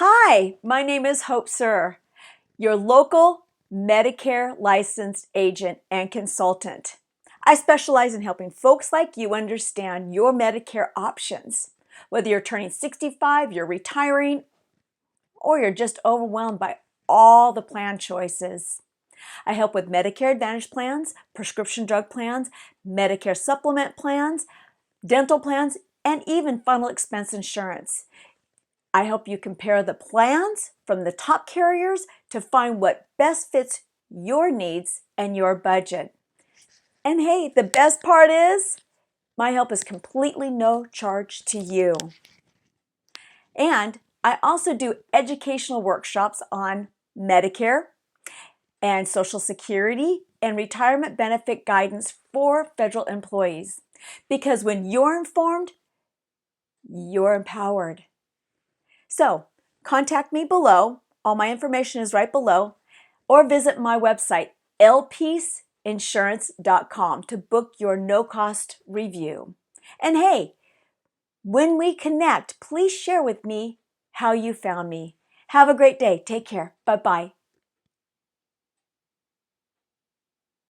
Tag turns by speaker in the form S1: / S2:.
S1: Hi, my name is Hope Suhr, your local Medicare licensed agent and consultant. I specialize in helping folks like you understand your Medicare options. Whether you're turning 65, you're retiring, or you're just overwhelmed by all the plan choices. I help with Medicare Advantage plans, prescription drug plans, Medicare Supplement plans, dental plans, and even final expense insurance. I help you compare the plans from the top carriers to find what best fits your needs and your budget. And hey, the best part is my help is completely no charge to you. And I also do educational workshops on Medicare and Social Security and retirement benefit guidance for federal employees. Because when you're informed, you're empowered. So contact me below. All my information is right below. Or visit my website, elpisinsurance.com, to book your no-cost review. And hey, when we connect, please share with me how you found me. Have a great day. Take care. Bye-bye.